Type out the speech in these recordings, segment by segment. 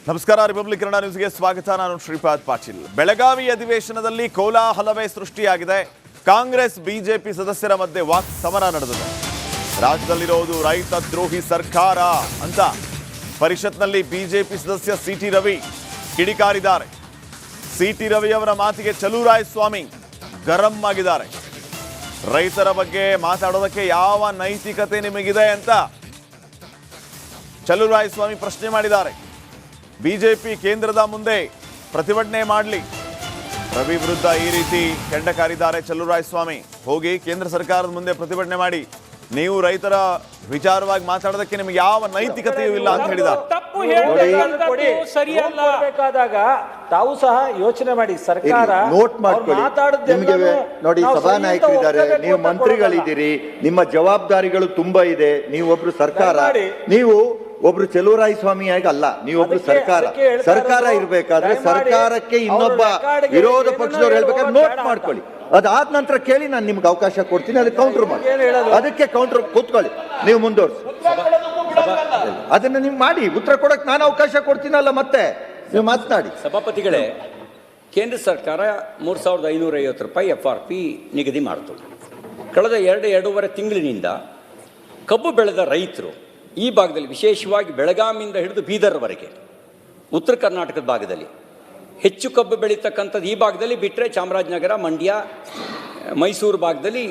ನಮಸ್ಕಾರ, ರಿಪಬ್ಲಿಕ್ ಕನ್ನಡ ನ್ಯೂಸ್ಗೆ ಸ್ವಾಗತ. ನಾನು ಶ್ರೀಪಾದ್ ಪಾಟೀಲ್. ಬೆಳಗಾವಿ ಅಧಿವೇಶನದಲ್ಲಿ ಕೋಲಾಹಲವೇ ಸೃಷ್ಟಿಯಾಗಿದೆ. ಕಾಂಗ್ರೆಸ್ ಬಿಜೆಪಿ ಸದಸ್ಯರ ಮಧ್ಯೆ ವಾಕ್ ಸಮರ ನಡೆದಿದೆ. ರಾಜ್ಯದಲ್ಲಿರೋದು ರೈತ ದ್ರೋಹಿ ಸರ್ಕಾರ ಅಂತ ಪರಿಷತ್ನಲ್ಲಿ ಬಿಜೆಪಿ ಸದಸ್ಯ ಸಿಟಿ ರವಿ ಕಿಡಿಕಾರಿದ್ದಾರೆ. ಸಿಟಿ ರವಿ ಅವರ ಮಾತಿಗೆ ಚಲುವರಾಯಸ್ವಾಮಿ ಗರಂ ಆಗಿದ್ದಾರೆ. ರೈತರ ಬಗ್ಗೆ ಮಾತಾಡೋದಕ್ಕೆ ಯಾವ ನೈತಿಕತೆ ನಿಮಗಿದೆ ಅಂತ ಚಲುವರಾಯಸ್ವಾಮಿ ಪ್ರಶ್ನೆ ಮಾಡಿದ್ದಾರೆ. ಬಿಜೆಪಿ ಕೇಂದ್ರದ ಮುಂದೆ ಪ್ರತಿಭಟನೆ ಮಾಡಲಿ. ರವಿ ವಿರುದ್ಧ ಈ ರೀತಿ ಕೆಂಡ ಕಾರಿದ್ದಾರೆ ಚಲುವರಾಯಸ್ವಾಮಿ. ಹೋಗಿ ಕೇಂದ್ರ ಸರ್ಕಾರದ ಮುಂದೆ ಪ್ರತಿಭಟನೆ ಮಾಡಿ, ನೀವು ರೈತರ ವಿಚಾರವಾಗಿ ಮಾತಾಡೋದಕ್ಕೆ ನಿಮಗೆ ಯಾವ ನೈತಿಕತೆಯೂ ಇಲ್ಲ ಅಂತ ಹೇಳಿದ್ದಾರೆ. ಬೇಕಾದಾಗ ತಾವು ಸಹ ಯೋಚನೆ ಮಾಡಿ. ಸರ್ಕಾರ ನೋಟ್ ಮಾಡ್ಕೊಳ್ಳಿ. ನಿಮಗೆ ನೋಡಿ, ಸಭಾನಾಯಕರಿದ್ದಾರೆ, ನೀವು ಮಂತ್ರಿಗಳಿದ್ದೀರಿ, ನಿಮ್ಮ ಜವಾಬ್ದಾರಿಗಳು ತುಂಬಾ ಇದೆ. ನೀವೊಬ್ರು ಸರ್ಕಾರ, ನೀವು ಒಬ್ರು ಚಲುವರಾಯಸ್ವಾಮಿಯಾಗಿ ಅಲ್ಲ, ನೀವೊಬ್ರು ಸರ್ಕಾರ ಇರ್ಬೇಕಾದ್ರೆ ಸರ್ಕಾರಕ್ಕೆ ಇನ್ನೊಬ್ಬ ವಿರೋಧ ಪಕ್ಷದವ್ರು ಹೇಳ್ಬೇಕಾದ್ರೆ ನೋಟ್ ಮಾಡ್ಕೊಳ್ಳಿ. ಅದಾದ ನಂತರ ಕೇಳಿ, ನಾನು ನಿಮ್ಗೆ ಅವಕಾಶ ಕೊಡ್ತೀನಿ, ಅದಕ್ಕೆ ಕೌಂಟರ್ ಮಾಡಿ. ಅದಕ್ಕೆ ಕೌಂಟರ್ ಕೂತ್ಕೊಳ್ಳಿ, ನೀವು ಮುಂದುವರಿಸಿ. ಅದನ್ನ ನೀವು ಮಾಡಿ, ಉತ್ತರ ಕೊಡಕ್ ನಾನು ಅವಕಾಶ ಕೊಡ್ತೀನಲ್ಲ, ಮತ್ತೆ ನೀವು ಮಾತನಾಡಿ. ಸಭಾಪತಿಗಳೇ, ಕೇಂದ್ರ ಸರ್ಕಾರ 3550 ರೂಪಾಯಿ FRP ನಿಗದಿ ಮಾಡಿತು. ಕಳೆದ ಎರಡೂವರೆ ತಿಂಗಳಿನಿಂದ ಕಬ್ಬು ಬೆಳೆದ ರೈತರು ಈ ಭಾಗದಲ್ಲಿ, ವಿಶೇಷವಾಗಿ ಬೆಳಗಾವಿಯಿಂದ ಹಿಡಿದು ಬೀದರ್ವರೆಗೆ ಉತ್ತರ ಕರ್ನಾಟಕದ ಭಾಗದಲ್ಲಿ ಹೆಚ್ಚು ಕಬ್ಬು ಬೆಳೀತಕ್ಕಂಥದ್ದು ಈ ಭಾಗದಲ್ಲಿ ಬಿಟ್ಟರೆ ಚಾಮರಾಜನಗರ, ಮಂಡ್ಯ, ಮೈಸೂರು ಭಾಗದಲ್ಲಿ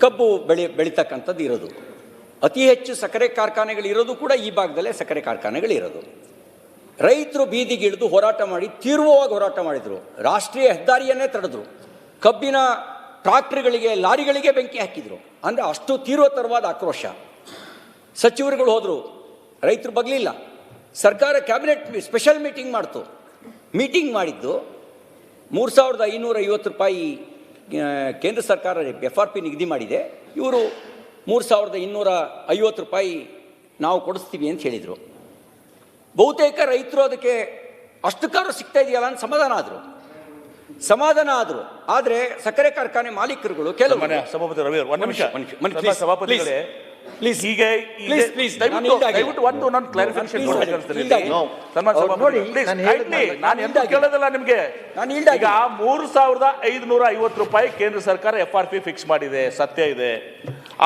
ಕಬ್ಬು ಬೆಳೀತಕ್ಕಂಥದ್ದು ಇರೋದು. ಅತಿ ಹೆಚ್ಚು ಸಕ್ಕರೆ ಕಾರ್ಖಾನೆಗಳಿರೋದು ಕೂಡ ಈ ಭಾಗದಲ್ಲೇ ಸಕ್ಕರೆ ಕಾರ್ಖಾನೆಗಳಿರೋದು. ರೈತರು ಬೀದಿಗಿಳಿದು ಹೋರಾಟ ಮಾಡಿ ತೀವ್ರವಾಗಿ ಹೋರಾಟ ಮಾಡಿದರು. ರಾಷ್ಟ್ರೀಯ ಹೆದ್ದಾರಿಯನ್ನೇ ತಡೆದ್ರು. ಕಬ್ಬಿನ ಟ್ರಾಕ್ಟರ್ಗಳಿಗೆ, ಲಾರಿಗಳಿಗೆ ಬೆಂಕಿ ಹಾಕಿದರು. ಅಂದರೆ ಅಷ್ಟು ತೀವ್ರತರವಾದ ಆಕ್ರೋಶ. ಸಚಿವರುಗಳು ಹೋದರು, ರೈತರು ಬಗ್ಲಿಲ್ಲ. ಸರ್ಕಾರ ಕ್ಯಾಬಿನೆಟ್ ಸ್ಪೆಷಲ್ ಮೀಟಿಂಗ್ ಮಾಡ್ತು. ಮೀಟಿಂಗ್ ಮಾಡಿದ್ದು 3550 ರೂಪಾಯಿ ಕೇಂದ್ರ ಸರ್ಕಾರ FRP ನಿಗದಿ ಮಾಡಿದೆ, ಇವರು 3250 ರೂಪಾಯಿ ನಾವು ಕೊಡಿಸ್ತೀವಿ ಅಂತ ಹೇಳಿದರು. ಬಹುತೇಕ ರೈತರು ಅದಕ್ಕೆ ಅಷ್ಟಕ್ಕಾದ್ರೂ ಸಿಗ್ತಾ ಇದೆಯಲ್ಲ ಅಂತ ಸಮಾಧಾನ ಆದರು. ಆದರೆ ಸಕ್ಕರೆ ಕಾರ್ಖಾನೆ ಮಾಲೀಕರುಗಳು ಕೆಲವು ಸಭಾಪತಿ ರವಿ ಒಂದು ನಿಮಿಷ ಸಭಾಪತಿಗಳೇ ಪ್ಲೀಸ್ ದಯವಿಟ್ಟು ಒಂದು ನಾನು ಕ್ಲಾರಿಫಿಕೇಶನ್ ಕೇಳೋದಲ್ಲ ನಿಮ್ಗೆ. ಈಗ 3550 ರೂಪಾಯಿ ಕೇಂದ್ರ ಸರ್ಕಾರ FRP ಫಿಕ್ಸ್ ಮಾಡಿದೆ, ಸತ್ಯ ಇದೆ.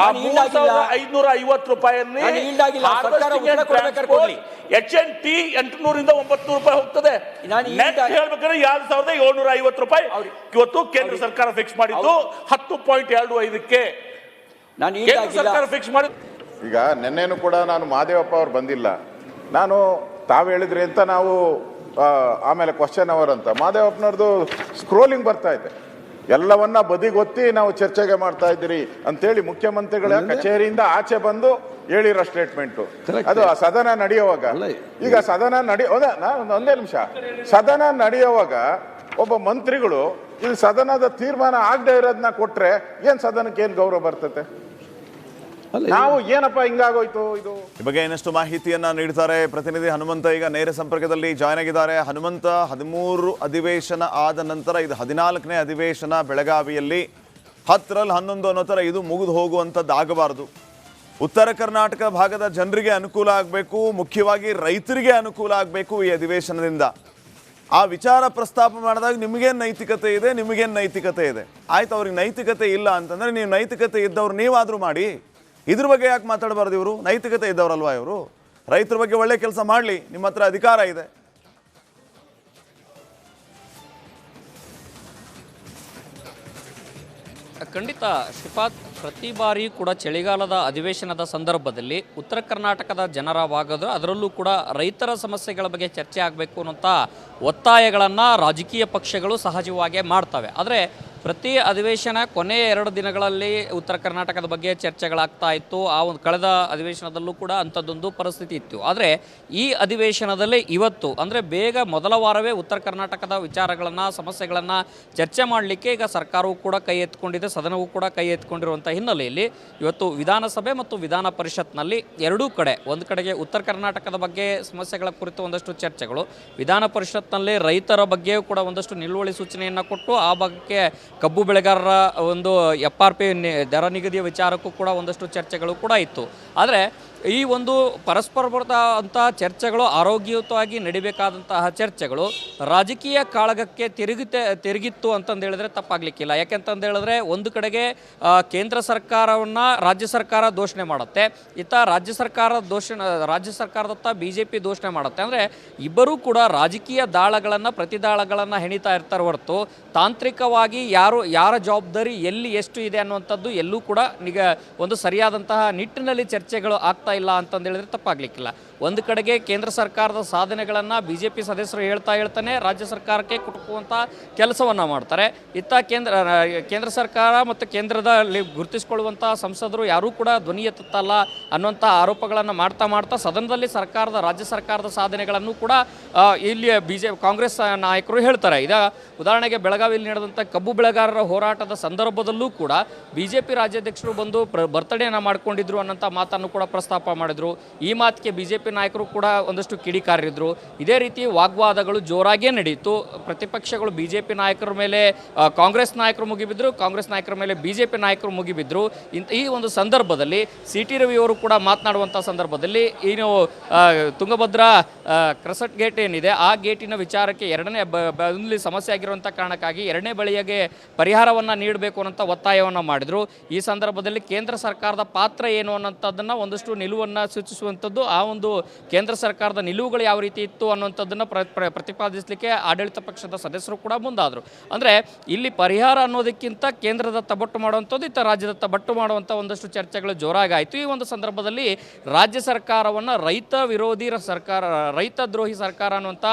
ಆ 3550 ರೂಪಾಯಿಯಲ್ಲಿ HNT 800 ಇಂದ 900 ರೂಪಾಯಿ ಹೋಗ್ತದೆ. ಹೇಳ್ಬೇಕಾದ್ರೆ 2750 ರೂಪಾಯಿ ಇವತ್ತು ಕೇಂದ್ರ ಸರ್ಕಾರ ಫಿಕ್ಸ್ ಮಾಡಿದ್ದು 10.25ಕ್ಕೆ ಸರ್ಕಾರ ಫಿಕ್ಸ್ ಮಾಡಿ. ಈಗ ನಿನ್ನೆನೂ ಕೂಡ ನಾನು ಮಹದೇವಪ್ಪ ಅವ್ರು ಬಂದಿಲ್ಲ, ನಾನು ತಾವು ಹೇಳಿದ್ರಿ ಅಂತ ನಾವು ಆಮೇಲೆ ಕ್ವಶನ್ ಅವರ್ ಅಂತ ಮಹದೇವಪ್ಪನವ್ರದ್ದು ಸ್ಕ್ರೋಲಿಂಗ್ ಬರ್ತಾ ಇದೆ. ಎಲ್ಲವನ್ನ ಬದಿಗೊತ್ತಿ ನಾವು ಚರ್ಚೆಗೆ ಮಾಡ್ತಾ ಇದ್ದೀರಿ ಅಂತೇಳಿ ಮುಖ್ಯಮಂತ್ರಿಗಳ ಕಚೇರಿಯಿಂದ ಆಚೆ ಬಂದು ಹೇಳಿರೋ ಸ್ಟೇಟ್ಮೆಂಟು. ಅದು ಸದನ ನಡೆಯುವಾಗ, ಈಗ ಸದನ ಒಂದೇ ನಿಮಿಷ, ಸದನ ನಡೆಯುವಾಗ ಒಬ್ಬ ಮಂತ್ರಿಗಳು ಇದು ಸದನದ ತೀರ್ಮಾನ ಆಗದೆ ಇರೋದನ್ನ ಕೊಟ್ರೆ ಏನ್ ಸದನಕ್ಕೆ ಏನ್ ಗೌರವ ಬರ್ತತೆ? ನಾವು ಏನಪ್ಪ ಹಿಂಗಾಗೋಯ್ತು ಇದು? ಈ ಬಗ್ಗೆ ಇನ್ನಷ್ಟು ಮಾಹಿತಿಯನ್ನ ನೀಡ್ತಾರೆ ಪ್ರತಿನಿಧಿ ಹನುಮಂತ. ಈಗ ನೇರ ಸಂಪರ್ಕದಲ್ಲಿ ಜಾಯ್ನ್ ಆಗಿದ್ದಾರೆ. ಹನುಮಂತ, 13 ಅಧಿವೇಶನ ಆದ ನಂತರ ಇದು 14ನೇ ಅಧಿವೇಶನ ಬೆಳಗಾವಿಯಲ್ಲಿ. 10ರಲ್ಲಿ 11 ಅನ್ನೋ ಥರ ಇದು ಮುಗಿದು ಹೋಗುವಂಥದ್ದು ಆಗಬಾರ್ದು. ಉತ್ತರ ಕರ್ನಾಟಕ ಭಾಗದ ಜನರಿಗೆ ಅನುಕೂಲ ಆಗಬೇಕು, ಮುಖ್ಯವಾಗಿ ರೈತರಿಗೆ ಅನುಕೂಲ ಆಗಬೇಕು ಈ ಅಧಿವೇಶನದಿಂದ. ಆ ವಿಚಾರ ಪ್ರಸ್ತಾಪ ಮಾಡಿದಾಗ ನಿಮಗೇನು ನೈತಿಕತೆ ಇದೆ, ನಿಮಗೇನು ನೈತಿಕತೆ ಇದೆ? ಆಯ್ತು, ಅವ್ರಿಗೆ ನೈತಿಕತೆ ಇಲ್ಲ ಅಂತಂದರೆ ನೀವು ನೈತಿಕತೆ ಇದ್ದವ್ರು ನೀವಾದರೂ ಮಾಡಿ. ಇದ್ರ ಬಗ್ಗೆ ಯಾಕೆ ಮಾತಾಡಬಾರ್ದು? ಇವರು ನೈತಿಕತೆ ಇದ್ದವರಲ್ವಾ ಇವರು? ರೈತರ ಬಗ್ಗೆ ಒಳ್ಳೆ ಕೆಲಸ ಮಾಡಲಿ, ನಿಮ್ಮ ಹತ್ರ ಅಧಿಕಾರ ಇದೆ. ಖಂಡಿತ ಶ್ರೀಪಾದ್, ಪ್ರತಿ ಬಾರಿ ಕೂಡ ಚಳಿಗಾಲದ ಅಧಿವೇಶನದ ಸಂದರ್ಭದಲ್ಲಿ ಉತ್ತರ ಕರ್ನಾಟಕದ ಜನರ ಭಾಗದ, ಅದರಲ್ಲೂ ಕೂಡ ರೈತರ ಸಮಸ್ಯೆಗಳ ಬಗ್ಗೆ ಚರ್ಚೆ ಆಗಬೇಕು ಅನ್ನೋಂಥ ಒತ್ತಾಯಗಳನ್ನು ರಾಜಕೀಯ ಪಕ್ಷಗಳು ಸಹಜವಾಗಿ ಮಾಡ್ತವೆ. ಆದರೆ ಪ್ರತಿ ಅಧಿವೇಶನ ಕೊನೆಯ 2 ದಿನಗಳಲ್ಲಿ ಉತ್ತರ ಕರ್ನಾಟಕದ ಬಗ್ಗೆ ಚರ್ಚೆಗಳಾಗ್ತಾ ಇತ್ತು. ಆ ಒಂದು ಕಳೆದ ಅಧಿವೇಶನದಲ್ಲೂ ಕೂಡ ಅಂಥದ್ದೊಂದು ಪರಿಸ್ಥಿತಿ ಇತ್ತು. ಆದರೆ ಈ ಅಧಿವೇಶನದಲ್ಲಿ ಇವತ್ತು ಅಂದರೆ ಬೇಗ ಮೊದಲ ವಾರವೇ ಉತ್ತರ ಕರ್ನಾಟಕದ ವಿಚಾರಗಳನ್ನು, ಸಮಸ್ಯೆಗಳನ್ನು ಚರ್ಚೆ ಮಾಡಲಿಕ್ಕೆ ಈಗ ಸರ್ಕಾರವೂ ಕೂಡ ಕೈ ಎತ್ಕೊಂಡಿದೆ, ಸದನವೂ ಕೂಡ ಕೈ ಎತ್ಕೊಂಡಿರುವಂಥ ಹಿನ್ನೆಲೆಯಲ್ಲಿ ಇವತ್ತು ವಿಧಾನಸಭೆ ಮತ್ತು ವಿಧಾನ ಪರಿಷತ್ನಲ್ಲಿ ಎರಡೂ ಕಡೆ, ಒಂದು ಕಡೆಗೆ ಉತ್ತರ ಕರ್ನಾಟಕದ ಬಗ್ಗೆ ಸಮಸ್ಯೆಗಳ ಕುರಿತು ಒಂದಷ್ಟು ಚರ್ಚೆಗಳು, ವಿಧಾನ ಪರಿಷತ್ನಲ್ಲಿ ರೈತರ ಬಗ್ಗೆಯೂ ಕೂಡ ಒಂದಷ್ಟು ನಿಲುವಳಿ ಸೂಚನೆಯನ್ನು ಕೊಟ್ಟು ಆ ಭಾಗಕ್ಕೆ ಕಬ್ಬು ಬೆಳೆಗಾರರ ಒಂದು FRP ದರ ನಿಗದಿಯ ವಿಚಾರಕ್ಕೂ ಕೂಡ ಒಂದಷ್ಟು ಚರ್ಚೆಗಳು ಕೂಡ ಇತ್ತು. ಆದರೆ ಈ ಒಂದು ಪರಸ್ಪರ ಚರ್ಚೆಗಳು ಆರೋಗ್ಯಯುತವಾಗಿ ನಡಿಬೇಕಾದಂತಹ ಚರ್ಚೆಗಳು ರಾಜಕೀಯ ಕಾಳಗಕ್ಕೆ ತಿರುಗಿತ್ತು ಅಂತಂದು ಹೇಳಿದ್ರೆ ತಪ್ಪಾಗ್ಲಿಕ್ಕಿಲ್ಲ. ಯಾಕೆಂತಂದು ಹೇಳಿದ್ರೆ ಒಂದು ಕಡೆಗೆ ಕೇಂದ್ರ ಸರ್ಕಾರವನ್ನು ರಾಜ್ಯ ಸರ್ಕಾರ ದೂಷಣೆ ಮಾಡುತ್ತೆ, ಇತ್ತ ರಾಜ್ಯ ಸರ್ಕಾರದತ್ತ BJP ದೂಷಣೆ ಮಾಡುತ್ತೆ. ಅಂದರೆ ಇಬ್ಬರೂ ಕೂಡ ರಾಜಕೀಯ ದಾಳಗಳನ್ನು ಪ್ರತಿದಾಳಗಳನ್ನು ಹೆಣಿತಾ ಇರ್ತಾರೆ ಹೊರತು ತಾಂತ್ರಿಕವಾಗಿ ಯಾರ ಜವಾಬ್ದಾರಿ ಎಲ್ಲಿ ಎಷ್ಟು ಇದೆ ಅನ್ನುವಂಥದ್ದು ಎಲ್ಲೂ ಕೂಡ ಒಂದು ಸರಿಯಾದಂತಹ ನಿಟ್ಟಿನಲ್ಲಿ ಚರ್ಚೆಗಳು ಆಗ್ತಾ ಇಲ್ಲ ಅಂತಂದು ಹೇಳಿದ್ರೆ ತಪ್ಪಾಗ್ಲಿಕ್ಕಿಲ್ಲ. ಒಂದು ಕಡೆಗೆ ಕೇಂದ್ರ ಸರ್ಕಾರದ ಸಾಧನೆಗಳನ್ನು BJP ಸದಸ್ಯರು ಹೇಳ್ತಾನೆ ರಾಜ್ಯ ಸರ್ಕಾರಕ್ಕೆ ಕುಟುಕುವಂಥ ಕೆಲಸವನ್ನು ಮಾಡ್ತಾರೆ. ಇತ್ತ ಕೇಂದ್ರ ಸರ್ಕಾರ ಮತ್ತು ಕೇಂದ್ರದಲ್ಲಿ ಗುರುತಿಸಿಕೊಳ್ಳುವಂಥ ಸಂಸದರು ಯಾರೂ ಕೂಡ ಧ್ವನಿ ಎತ್ತಲ್ಲ ಅನ್ನುವಂಥ ಆರೋಪಗಳನ್ನು ಮಾಡ್ತಾ ಸದನದಲ್ಲಿ ರಾಜ್ಯ ಸರ್ಕಾರದ ಸಾಧನೆಗಳನ್ನು ಕೂಡ ಇಲ್ಲಿ ಕಾಂಗ್ರೆಸ್ ನಾಯಕರು ಹೇಳ್ತಾರೆ. ಉದಾಹರಣೆಗೆ ಬೆಳಗಾವಿಯಲ್ಲಿ ನಡೆದಂಥ ಕಬ್ಬು ಬೆಳೆಗಾರರ ಹೋರಾಟದ ಸಂದರ್ಭದಲ್ಲೂ ಕೂಡ BJP ರಾಜ್ಯಾಧ್ಯಕ್ಷರು ಬಂದು ಬರ್ತಡೇನ ಮಾಡ್ಕೊಂಡಿದ್ರು ಅನ್ನೋಂಥ ಮಾತನ್ನು ಕೂಡ ಪ್ರಸ್ತಾಪ ಮಾಡಿದ್ರು. ಈ ಮಾತಿಗೆ BJP ನಾಯಕರು ಕೂಡ ಒಂದಷ್ಟು ಕಿಡಿಕಾರಿದ್ರು. ಇದೇ ರೀತಿ ವಾಗ್ವಾದಗಳು ಜೋರಾಗೇ ನಡೆಯಿತು. ಪ್ರತಿಪಕ್ಷಗಳು BJP ನಾಯಕರ ಮೇಲೆ ಕಾಂಗ್ರೆಸ್ ನಾಯಕರು ಮುಗಿಬಿದ್ರು, ಕಾಂಗ್ರೆಸ್ ನಾಯಕರ ಮೇಲೆ BJP ನಾಯಕರು ಮುಗಿಬಿದ್ರು. ಈ ಒಂದು ಸಂದರ್ಭದಲ್ಲಿ CT ರವಿ ಅವರು ಕೂಡ ಮಾತನಾಡುವಂಥ ಸಂದರ್ಭದಲ್ಲಿ ಏನು ತುಂಗಭದ್ರಾ ಕ್ರಸಟ್ ಗೇಟ್ ಏನಿದೆ ಆ ಗೇಟಿನ ವಿಚಾರಕ್ಕೆ ಎರಡನೇ ಸಮಸ್ಯೆ ಆಗಿರುವಂಥ ಕಾರಣಕ್ಕಾಗಿ ಎರಡನೇ ಬಳಿಗೆ ಪರಿಹಾರವನ್ನು ನೀಡಬೇಕು ಅನ್ನೋಂಥ ಒತ್ತಾಯವನ್ನು ಮಾಡಿದರು. ಈ ಸಂದರ್ಭದಲ್ಲಿ ಕೇಂದ್ರ ಸರ್ಕಾರದ ಪಾತ್ರ ಏನು ಅನ್ನೋಂಥದ್ದನ್ನು ಒಂದಷ್ಟು ನಿಲುವನ್ನು ಸೂಚಿಸುವಂಥದ್ದು, ಆ ಒಂದು ಕೇಂದ್ರ ಸರ್ಕಾರದ ನಿಲುವುಗಳು ಯಾವ ರೀತಿ ಇತ್ತು ಅನ್ನುವಂಥದ್ದನ್ನು ಪ್ರತಿಪಾದಿಸಲಿಕ್ಕೆ ಆಡಳಿತ ಪಕ್ಷದ ಸದಸ್ಯರು ಕೂಡ ಮುಂದಾದರು. ಅಂದರೆ ಇಲ್ಲಿ ಪರಿಹಾರ ಅನ್ನೋದಕ್ಕಿಂತ ಕೇಂದ್ರದತ್ತ ಬೊಟ್ಟು ಮಾಡುವಂಥದ್ದು, ಇತ್ತ ರಾಜ್ಯದತ್ತ ಬೊಟ್ಟು ಮಾಡುವಂಥ ಒಂದಷ್ಟು ಚರ್ಚೆಗಳು ಜೋರಾಗಾಯಿತು. ಈ ಒಂದು ಸಂದರ್ಭದಲ್ಲಿ ರಾಜ್ಯ ಸರ್ಕಾರವನ್ನು ರೈತ ವಿರೋಧಿ ಸರ್ಕಾರ, ರೈತ ದ್ರೋಹಿ ಸರ್ಕಾರ ಅನ್ನುವಂಥ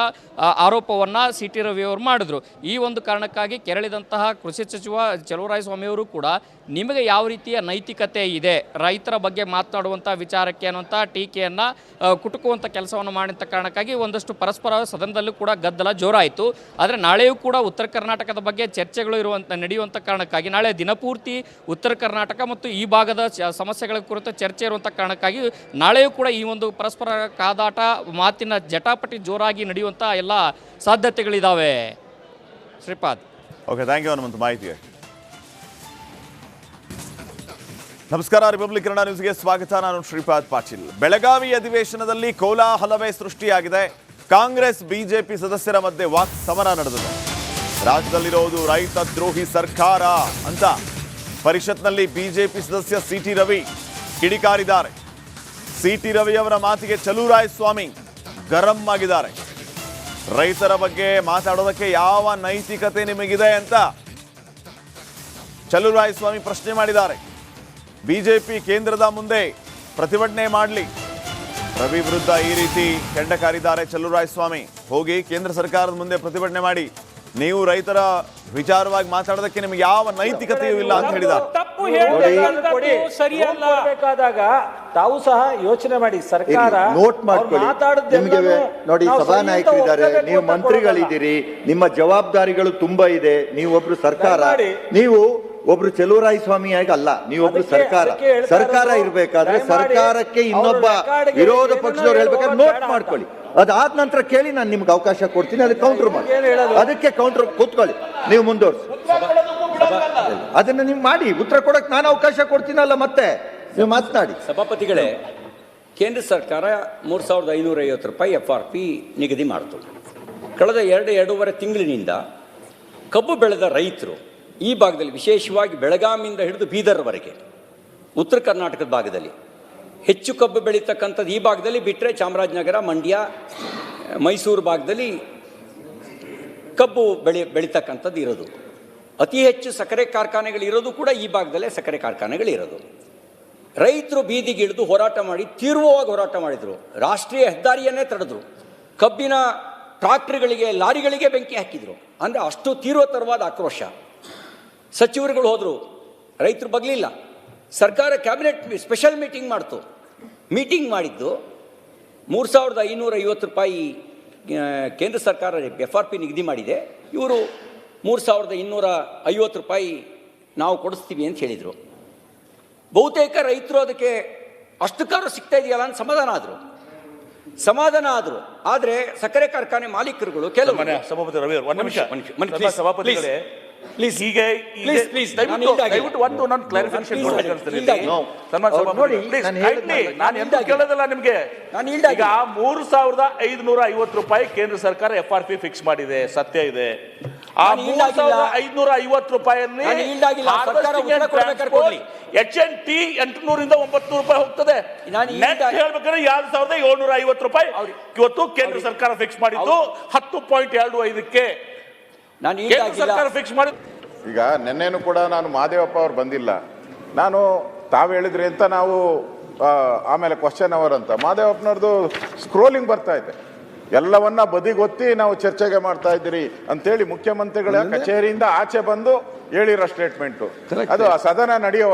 ಆರೋಪವನ್ನು CT ರವಿ ಅವರು ಮಾಡಿದ್ರು. ಈ ಒಂದು ಕಾರಣಕ್ಕಾಗಿ ಕೆರಳಿದಂತಹ ಕೃಷಿ ಸಚಿವ ಚಲುವರಾಯಸ್ವಾಮಿಯವರು ಕೂಡ ನಿಮಗೆ ಯಾವ ರೀತಿಯ ನೈತಿಕತೆ ಇದೆ ರೈತರ ಬಗ್ಗೆ ಮಾತನಾಡುವಂಥ ವಿಚಾರಕ್ಕೆ ಅನ್ನುವಂಥ ಟೀಕೆಯನ್ನು ಕುಟುಕುವಂಥ ಕೆಲಸವನ್ನು ಮಾಡಿದ ಕಾರಣಕ್ಕಾಗಿ ಒಂದಷ್ಟು ಪರಸ್ಪರ ಸದನದಲ್ಲೂ ಕೂಡ ಗದ್ದಲ ಜೋರಾಯಿತು. ಆದರೆ ನಾಳೆಯೂ ಕೂಡ ಉತ್ತರ ಕರ್ನಾಟಕದ ಬಗ್ಗೆ ಚರ್ಚೆಗಳು ನಡೆಯುವಂಥ ಕಾರಣಕ್ಕಾಗಿ ನಾಳೆ ದಿನಪೂರ್ತಿ ಉತ್ತರ ಕರ್ನಾಟಕ ಮತ್ತು ಈ ಭಾಗದ ಸಮಸ್ಯೆಗಳ ಕುರಿತು ಚರ್ಚೆ ಇರುವಂಥ ಕಾರಣಕ್ಕಾಗಿ ನಾಳೆಯೂ ಕೂಡ ಈ ಒಂದು ಪರಸ್ಪರ ಕಾದಾಟ ಮಾತಿನ ಜಟಾಪಟಿ ಜೋರಾಗಿ ನಡೆಯುವಂಥ ಎಲ್ಲ ಸಾಧ್ಯತೆಗಳಿದ್ದಾವೆ. Shripad. Okay, thank you Hanumanth ಮಾಹಿತಿಗೆ. ನಮಸ್ಕಾರ, ರಿಪಬ್ಲಿಕ್ ಕನ್ನಡ ನ್ಯೂಸ್ಗೆ ಸ್ವಾಗತ. ನಾನು ಶ್ರೀಪಾದ್ ಪಾಟೀಲ್. ಬೆಳಗಾವಿ ಅಧಿವೇಶನದಲ್ಲಿ ಕೋಲಾಹಲವೇ ಸೃಷ್ಟಿಯಾಗಿದೆ. ಕಾಂಗ್ರೆಸ್ BJP ಸದಸ್ಯರ ಮಧ್ಯೆ ವಾಕ್ ಸಮರ ನಡೆದಿದೆ. ರಾಜ್ಯದಲ್ಲಿರೋದು ರೈತ ದ್ರೋಹಿ ಸರ್ಕಾರ ಅಂತ ಪರಿಷತ್ನಲ್ಲಿ BJP ಸದಸ್ಯ CT ರವಿ ಕಿಡಿಕಾರಿದ್ದಾರೆ. CT ರವಿ ಅವರ ಮಾತಿಗೆ ಚಲುವರಾಯಸ್ವಾಮಿ ಗರಂ ಆಗಿದ್ದಾರೆ. ರೈತರ ಬಗ್ಗೆ ಮಾತಾಡೋದಕ್ಕೆ ಯಾವ ನೈತಿಕತೆ ನಿಮಗಿದೆ ಅಂತ ಚಲುವರಾಯಸ್ವಾಮಿ ಪ್ರಶ್ನೆ ಮಾಡಿದ್ದಾರೆ. BJP ಕೇಂದ್ರದ ಮುಂದೆ ಪ್ರತಿಭಟನೆ ಮಾಡಲಿ. ರವಿ ವಿರುದ್ಧ ಈ ರೀತಿ ಕೆಂಡ ಕಾರಿದ್ದಾರೆ ಚಲುವರಾಯಸ್ವಾಮಿ. ಹೋಗಿ ಕೇಂದ್ರ ಸರ್ಕಾರದ ಮುಂದೆ ಪ್ರತಿಭಟನೆ ಮಾಡಿ, ನೀವು ರೈತರ ವಿಚಾರವಾಗಿ ಮಾತಾಡೋದಕ್ಕೆ ನಿಮಗೆ ಯಾವ ನೈತಿಕತೆಯೂ ಇಲ್ಲ ಅಂತ ಹೇಳಿದ್ದಾರೆ. ತಪ್ಪು ಸರಿಯಲ್ಲ ಬೇಕಾದಾಗ ತಾವು ಸಹ ಯೋಚನೆ ಮಾಡಿ. ಸರ್ಕಾರ ನೋಟ್ ಮಾಡ್ಕೊಳ್ಳಿ. ನಿಮಗೆ ನೋಡಿ, ಸಭಾನಾಯಕರಿದ್ದಾರೆ, ನೀವು ಮಂತ್ರಿಗಳಿದ್ದೀರಿ, ನಿಮ್ಮ ಜವಾಬ್ದಾರಿಗಳು ತುಂಬಾ ಇದೆ. ನೀವೊಬ್ರು ಸರ್ಕಾರ, ನೀವು ಒಬ್ರು ಚಲುವರಾಯಸ್ವಾಮಿಯಾಗಿ ಅಲ್ಲ, ನೀವೊಬ್ರು ಸರ್ಕಾರ ಇರ್ಬೇಕಾದ್ರೆ ಸರ್ಕಾರಕ್ಕೆ ಇನ್ನೊಬ್ಬ ವಿರೋಧ ಪಕ್ಷದವ್ರು ಹೇಳ್ಬೇಕಾದ್ರೆ ನೋಟ್ ಮಾಡ್ಕೊಳ್ಳಿ. ಅದಾದ ನಂತರ ಕೇಳಿ, ನಾನು ನಿಮ್ಗೆ ಅವಕಾಶ ಕೊಡ್ತೀನಿ, ಅದಕ್ಕೆ ಕೌಂಟರ್ ಮಾಡಿ. ಅದಕ್ಕೆ ಕೌಂಟರ್ ಕೂತ್ಕೊಳ್ಳಿ, ನೀವು ಮುಂದುವರ್ಸಿ. ಅದನ್ನ ನೀವು ಮಾಡಿ, ಉತ್ತರ ಕೊಡಕ್ ನಾನು ಅವಕಾಶ ಕೊಡ್ತೀನಲ್ಲ, ಮತ್ತೆ ನೀವು ಮಾತನಾಡಿ. ಸಭಾಪತಿಗಳೇ, ಕೇಂದ್ರ ಸರ್ಕಾರ 3,550 ರೂಪಾಯಿ FRP ನಿಗದಿ ಮಾಡಿತು. ಕಳೆದ ಎರಡೂವರೆ ತಿಂಗಳಿನಿಂದ ಕಬ್ಬು ಬೆಳೆದ ರೈತರು ಈ ಭಾಗದಲ್ಲಿ, ವಿಶೇಷವಾಗಿ ಬೆಳಗಾವಿಯಿಂದ ಹಿಡಿದು ಬೀದರ್ವರೆಗೆ ಉತ್ತರ ಕರ್ನಾಟಕದ ಭಾಗದಲ್ಲಿ ಹೆಚ್ಚು ಕಬ್ಬು ಬೆಳೀತಕ್ಕಂಥದ್ದು ಈ ಭಾಗದಲ್ಲಿ ಬಿಟ್ಟರೆ ಚಾಮರಾಜನಗರ, ಮಂಡ್ಯ, ಮೈಸೂರು ಭಾಗದಲ್ಲಿ ಕಬ್ಬು ಬೆಳೀತಕ್ಕಂಥದ್ದು ಇರೋದು. ಅತಿ ಹೆಚ್ಚು ಸಕ್ಕರೆ ಕಾರ್ಖಾನೆಗಳಿರೋದು ಕೂಡ ಈ ಭಾಗದಲ್ಲೇ ಸಕ್ಕರೆ ಕಾರ್ಖಾನೆಗಳಿರೋದು. ರೈತರು ಬೀದಿಗಿಳಿದು ಹೋರಾಟ ಮಾಡಿ ತೀವ್ರವಾಗಿ ಹೋರಾಟ ಮಾಡಿದರು. ರಾಷ್ಟ್ರೀಯ ಹೆದ್ದಾರಿಯನ್ನೇ ತಡೆದ್ರು. ಕಬ್ಬಿನ ಟ್ರಾಕ್ಟರ್ಗಳಿಗೆ, ಲಾರಿಗಳಿಗೆ ಬೆಂಕಿ ಹಾಕಿದರು. ಅಂದರೆ ಅಷ್ಟು ತೀವ್ರತರವಾದ ಆಕ್ರೋಶ. ಸಚಿವರುಗಳು ಹೋದರು, ರೈತರು ಬಗ್ಲಿಲ್ಲ. ಸರ್ಕಾರ ಕ್ಯಾಬಿನೆಟ್ ಸ್ಪೆಷಲ್ ಮೀಟಿಂಗ್ ಮಾಡ್ತು. ಮೀಟಿಂಗ್ ಮಾಡಿದ್ದು 3,550 ರೂಪಾಯಿ ಕೇಂದ್ರ ಸರ್ಕಾರ FRP ನಿಗದಿ ಮಾಡಿದೆ. ಇವರು 3,250 ರೂಪಾಯಿ ನಾವು ಕೊಡಿಸ್ತೀವಿ ಅಂತ ಹೇಳಿದರು. ಬಹುತೇಕ ರೈತರು ಅದಕ್ಕೆ ಅಷ್ಟು ಕಾರು ಸಿಗ್ತಾ ಇದೆಯಲ್ಲ ಅಂತ ಸಮಾಧಾನ ಆದರು. ಆದರೆ ಸಕ್ಕರೆ ಕಾರ್ಖಾನೆ ಮಾಲೀಕರುಗಳು ಕೆಲವು ಸಭಾಪತಿ ರವಿ, ಒಂದು ನಿಮಿಷ ಸಭಾಪತಿಗಳೇ, ಪ್ಲೀಸ್ ಹೀಗೆ Please, please, ನಾನು yield ಆಗಿಲ್ಲ. ದಯವಿಟ್ಟು ಒಂದು ನಾನು ಕ್ಲಾರಿಫಿಕೇಶನ್ ನಾನು please yield ಆಗಿಲ್ಲ. ಸನ್ಮಾನ ನೋಡಿ, ಪ್ಲೀಸ್ ನಾನು ಹೇಳಿದ್ನಲ್ಲ, ನಾನು ಎಂತ ಕೇಳೋದಿಲ್ಲ ನಿಮ್ಗೆ. ನಾನು yield ಈಗ ಆಗಿಲ್ಲ. 3,550 ರೂಪಾಯಿ ಕೇಂದ್ರ ಸರ್ಕಾರ FRP ಫಿಕ್ಸ್ ಮಾಡಿದೆ, ಸತ್ಯ ಇದೆ. ಆ ನಾನು yield ಆಗಿಲ್ಲ. 3,550 ರೂಪಾಯಿಯಲ್ಲಿ ನಾನು yield ಆಗಿಲ್ಲ. ಸರ್ಕಾರ ಉತ್ತರ ಕೊಡ್ಬೇಕಾದ್ರೆ ಕೊಡ್ಲಿ. HNT 800 ಇಂದ 900 ರೂಪಾಯಿ ಹೋಗ್ತದೆ. ನಾನು yield ನೆಟ್ ಹೇಳ್ಬೇಕಾದ್ರೆ 2,750 ರೂಪಾಯಿ ಇವತ್ತು ಕೇಂದ್ರ ಸರ್ಕಾರ ಫಿಕ್ಸ್ ಮಾಡಿದ್ದು 10.25ಕ್ಕೆ ನಾನು yield ಕೇಂದ್ರ ಆಗಿಲ್ಲ. ಸರ್ಕಾರ ಫಿಕ್ಸ್ ಮಾಡಿ. ಈಗ ನಿನ್ನೆನೂ ಕೂಡ ನಾನು ಮಹದೇವಪ್ಪ ಅವ್ರು ಬಂದಿಲ್ಲ, ನಾನು ತಾವು ಹೇಳಿದ್ರಿ ಅಂತ ನಾವು ಆಮೇಲೆ ಕ್ವಶನ್ ಅವರ್ ಅಂತ ಮಹದೇವಪ್ಪನವ್ರದ್ದು ಸ್ಕ್ರೋಲಿಂಗ್ ಬರ್ತಾ ಇದೆ, ಎಲ್ಲವನ್ನ ಬದಿಗೊತ್ತಿ ನಾವು ಚರ್ಚೆಗೆ ಮಾಡ್ತಾ ಇದ್ದೀರಿ ಅಂತೇಳಿ ಮುಖ್ಯಮಂತ್ರಿಗಳ ಕಚೇರಿಯಿಂದ ಆಚೆ ಬಂದು ಹೇಳಿರೋ ಸ್ಟೇಟ್ಮೆಂಟು. ಅದು ಆ ಸದನ ನಡೆಯೋ